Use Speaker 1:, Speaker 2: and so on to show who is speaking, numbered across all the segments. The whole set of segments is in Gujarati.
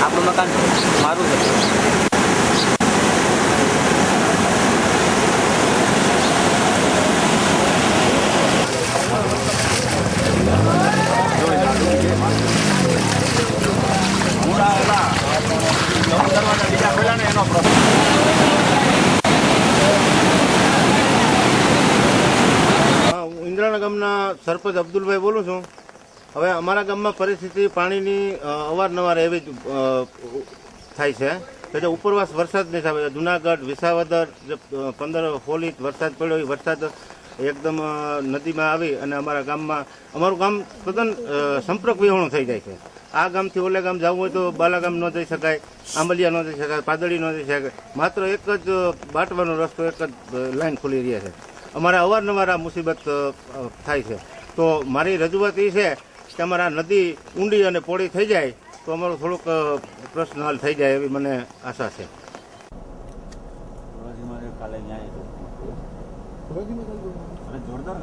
Speaker 1: આપણું મકાન મારું છે.
Speaker 2: ઇન્દ્રાણા ગામના સરપંચ અબ્દુલભાઈ બોલું છું. હવે અમારા ગામમાં પરિસ્થિતિ પાણીની અવારનવાર એવી થાય છે કે જે ઉપરવાસ વરસાદની સાથે જુનાગઢ વિસાવદર જે 15-16 ઇંચ વરસાદ પડ્યો એ વરસાદ એકદમ નદીમાં આવી અને અમારા ગામમાં અમારું ગામ તદ્દન સંપર્ક વિહોણું થઈ જાય છે. આ ગામથી ઓલે ગામ જવું હોય તો બાલાગામ ન જઈ શકાય, આંબલિયા ન જઈ શકાય, પાદળી ન જઈ શકાય. માત્ર એક જ બાટવાનો રસ્તો, એક જ લાઈન ખુલી રહી છે. અમારે અવારનવાર આ મુસીબત થાય છે. તો મારી રજૂઆત એ છે કે અમારા નદી ઊંડી અને પોળી થઈ જાય તો અમારું થોડુંક પ્રશ્ન હલ થઈ જાય એવી મને આશા છે.
Speaker 1: જોરદાર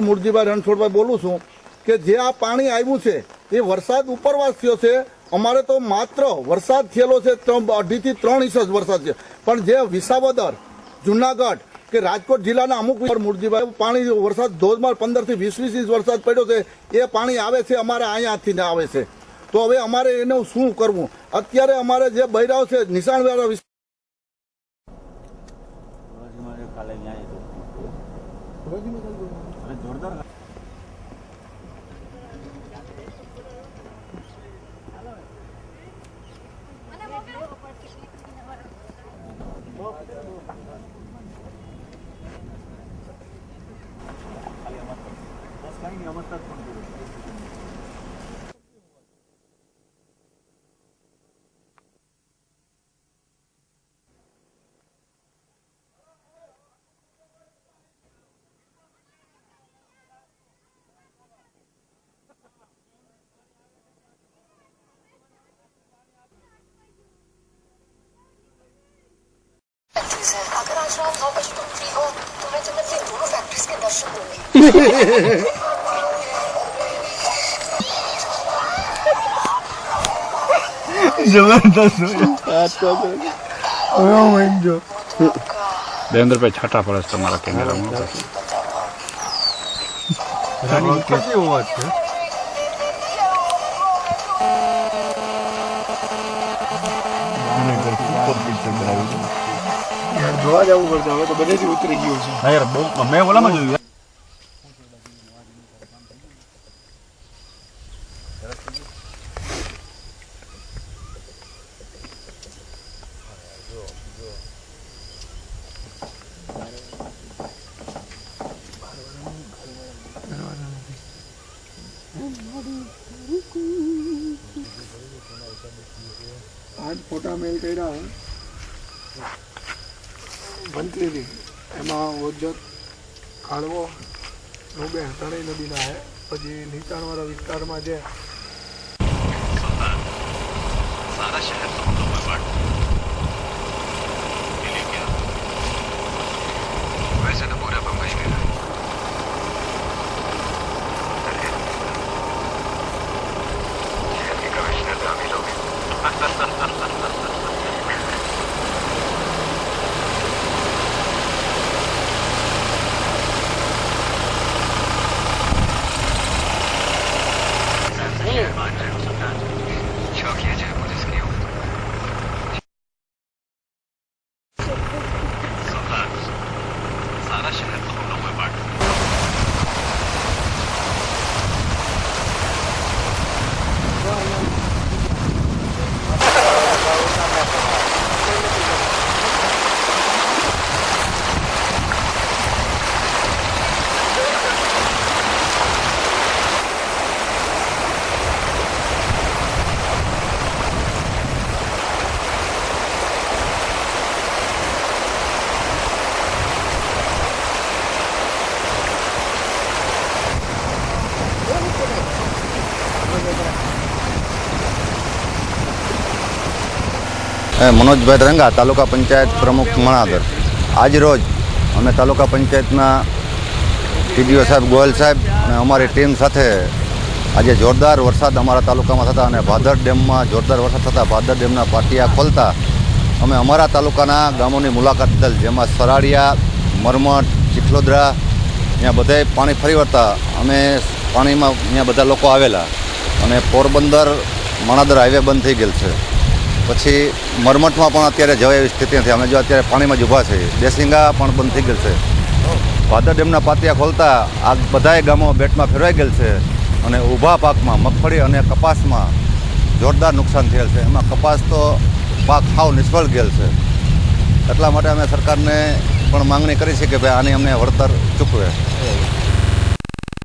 Speaker 3: મૂળજીભાઈ રણછોડભાઈ બોલું છું કે જે આ પાણી આવ્યું છે એ વરસાદ ઉપરવાસ થયો છે. અમારે તો માત્ર વરસાદ થયેલો છે 2.5 થી 3 ઇંચ જ વરસાદ છે, પણ જે વિસાવદર, જુનાગઢ કે રાજકોટ જિલ્લાના અમુક મૂળજીભાઈ પાણી વરસાદ ધોધમાર 15 થી 20 ઇંચ વરસાદ પડ્યો છે. એ પાણી આવે છે અમારે અહીંયાથી આવે છે. તો હવે અમારે એનું શું કરવું? અત્યારે અમારે જે બૈરાઓ છે નિશાણવાળા
Speaker 1: જોરદાર પાણીની અવસ્થા જ પણ જોઈ.
Speaker 4: फैक्ट्रीज है। अगर आज रात 9 बजे तुम फ्री हो तो मैं तुम्हें अपनी दोनों फैक्ट्रीज के दर्शन दूंगी।
Speaker 5: દેવેન્દ્રભાઈ છાટા પડે છે તમારા કેમેરામાં. હા યાર બહુ મેં ઓલામાં જોયું.
Speaker 6: આજ ફોટા મેલ કર્યા મંત્રીની એમાં ઓજત ખાળવો નુબે ત્રણેય નદીના છે. પછી નીચાણવાળા વિસ્તારમાં જે
Speaker 7: મનોજભાઈ ધરંગા, તાલુકા પંચાયત પ્રમુખ મણાદર. આજ રોજ અમે તાલુકા પંચાયતના ટીડીઓ સાહેબ, ગોયલ સાહેબ અને અમારી ટીમ સાથે આજે જોરદાર વરસાદ અમારા તાલુકામાં થતા અને ભાદર ડેમમાં જોરદાર વરસાદ થતાં ભાદર ડેમના પાટિયા ખોલતા અમે અમારા તાલુકાના ગામોની મુલાકાત લીધેલ, જેમાં સરાડિયા, મરમટ, ચીખલોદરા, ત્યાં બધાય પાણી ફરી વળતા અમે પાણીમાં ત્યાં બધા લોકો આવેલા. અને પોરબંદર મણાદર હાઈવે બંધ થઈ ગયેલ છે. પછી મરમઠમાં પણ અત્યારે જવાય એવી સ્થિતિ નથી. અમે જો અત્યારે પાણીમાં જ ઊભા છીએ. દેસિંગા પણ બંધ થઈ ગયેલ છે. ભાદર ડેમના પાટિયા ખોલતા આ બધાય ગામો બેટમાં ફેરવાઈ ગયેલ છે અને ઊભા પાકમાં મગફળી અને કપાસમાં જોરદાર નુકસાન થયેલ છે. એમાં કપાસ તો પાક સાવ નિષ્ફળ ગયેલ છે. એટલા માટે અમે સરકારને પણ માંગણી કરી છે કે ભાઈ આની અમને વળતર ચૂકવે.